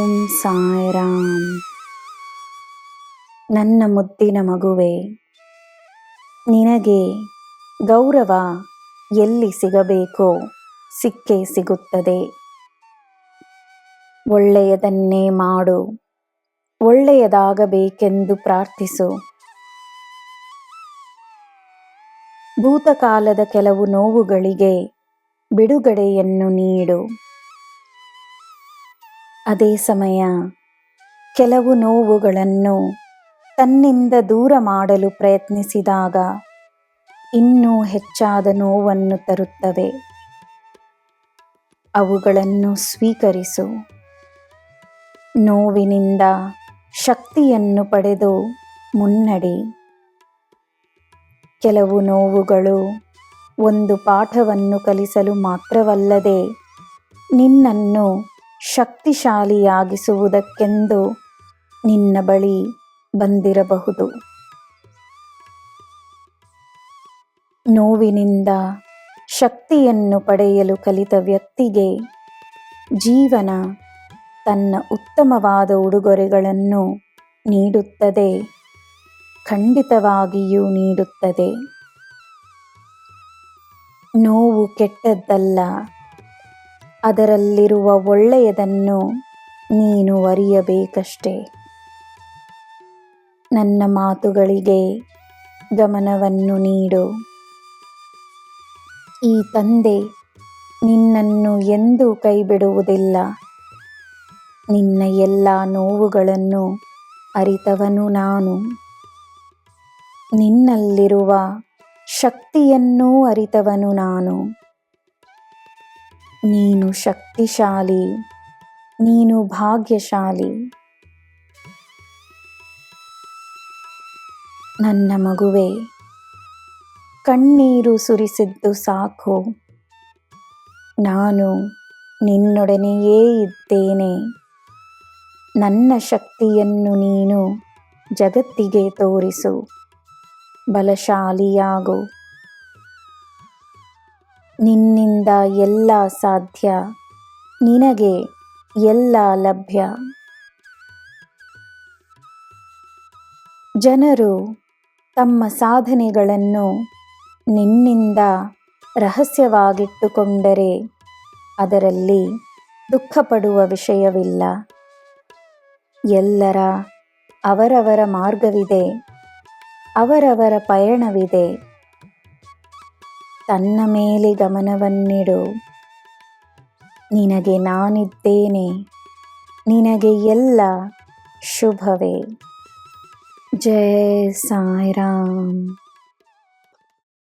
ಓಂ ಸಾಯಿರಾಮ್. ನನ್ನ ಮುದ್ದಿನ ಮಗುವೆ, ನಿನಗೆ ಗೌರವ ಎಲ್ಲಿ ಸಿಗಬೇಕೋ ಸಿಕ್ಕೇ ಸಿಗುತ್ತದೆ. ಒಳ್ಳೆಯದನ್ನೇ ಮಾಡು, ಒಳ್ಳೆಯದಾಗಬೇಕೆಂದು ಪ್ರಾರ್ಥಿಸು. ಭೂತಕಾಲದ ಕೆಲವು ನೋವುಗಳಿಗೆ ಬಿಡುಗಡೆಯನ್ನು ನೀಡು. ಅದೇ ಸಮಯ ಕೆಲವು ನೋವುಗಳನ್ನು ತನ್ನಿಂದ ದೂರ ಮಾಡಲು ಪ್ರಯತ್ನಿಸಿದಾಗ ಇನ್ನೂ ಹೆಚ್ಚಾದ ನೋವನ್ನು ತರುತ್ತವೆ. ಅವುಗಳನ್ನು ಸ್ವೀಕರಿಸು. ನೋವಿನಿಂದ ಶಕ್ತಿಯನ್ನು ಪಡೆದು ಮುನ್ನಡಿ. ಕೆಲವು ನೋವುಗಳು ಒಂದು ಪಾಠವನ್ನು ಕಲಿಸಲು ಮಾತ್ರವಲ್ಲದೆ ನಿನ್ನನ್ನು ಶಕ್ತಿಶಾಲಿಯಾಗಿಸುವುದಕ್ಕೆಂದು ನಿನ್ನ ಬಳಿ ಬಂದಿರಬಹುದು. ನೋವಿನಿಂದ ಶಕ್ತಿಯನ್ನು ಪಡೆಯಲು ಕಲಿತ ವ್ಯಕ್ತಿಗೆ ಜೀವನ ತನ್ನ ಉತ್ತಮವಾದ ಉಡುಗೊರೆಗಳನ್ನು ನೀಡುತ್ತದೆ, ಖಂಡಿತವಾಗಿಯೂ ನೀಡುತ್ತದೆ. ನೋವು ಕೆಟ್ಟದ್ದಲ್ಲ, ಅದರಲ್ಲಿರುವ ಒಳ್ಳೆಯದನ್ನು ನೀನು ಅರಿಯಬೇಕಷ್ಟೆ. ನನ್ನ ಮಾತುಗಳಿಗೆ ಗಮನವನ್ನು ನೀಡು. ಈ ತಂದೆ ನಿನ್ನನ್ನು ಎಂದೂ ಕೈಬಿಡುವುದಿಲ್ಲ. ನಿನ್ನ ಎಲ್ಲ ನೋವುಗಳನ್ನು ಅರಿತವನು ನಾನು. ನಿನ್ನಲ್ಲಿರುವ ಶಕ್ತಿಯನ್ನೂ ಅರಿತವನು ನಾನು. ನೀನು ಶಕ್ತಿಶಾಲಿ, ನೀನು ಭಾಗ್ಯಶಾಲಿ. ನನ್ನ ಮಗುವೆ, ಕಣ್ಣೀರು ಸುರಿಸಿದ್ದು ಸಾಕು. ನಾನು ನಿನ್ನೊಡನೆಯೇ ಇದ್ದೇನೆ. ನನ್ನ ಶಕ್ತಿಯನ್ನು ನೀನು ಜಗತ್ತಿಗೆ ತೋರಿಸು. ಬಲಶಾಲಿಯಾಗು. ನಿನ್ನಿಂದ ಎಲ್ಲ ಸಾಧ್ಯ, ನಿನಗೆ ಎಲ್ಲ ಲಭ್ಯ. ಜನರು ತಮ್ಮ ಸಾಧನೆಗಳನ್ನು ನಿನ್ನಿಂದ ರಹಸ್ಯವಾಗಿಟ್ಟುಕೊಂಡರೆ ಅದರಲ್ಲಿ ದುಃಖಪಡುವ ವಿಷಯವಿಲ್ಲ. ಎಲ್ಲರ ಅವರವರ ಮಾರ್ಗವಿದೆ, ಅವರವರ ಪಯಣವಿದೆ. ತನ್ನ ಮೇಲೆ ಗಮನವನ್ನಿಡು. ನಿನಗೆ ನಾನಿದ್ದೇನೆ. ನಿನಗೆ ಎಲ್ಲ ಶುಭವೇ. ಜೈ ಸಾಯಿರಾಮ್.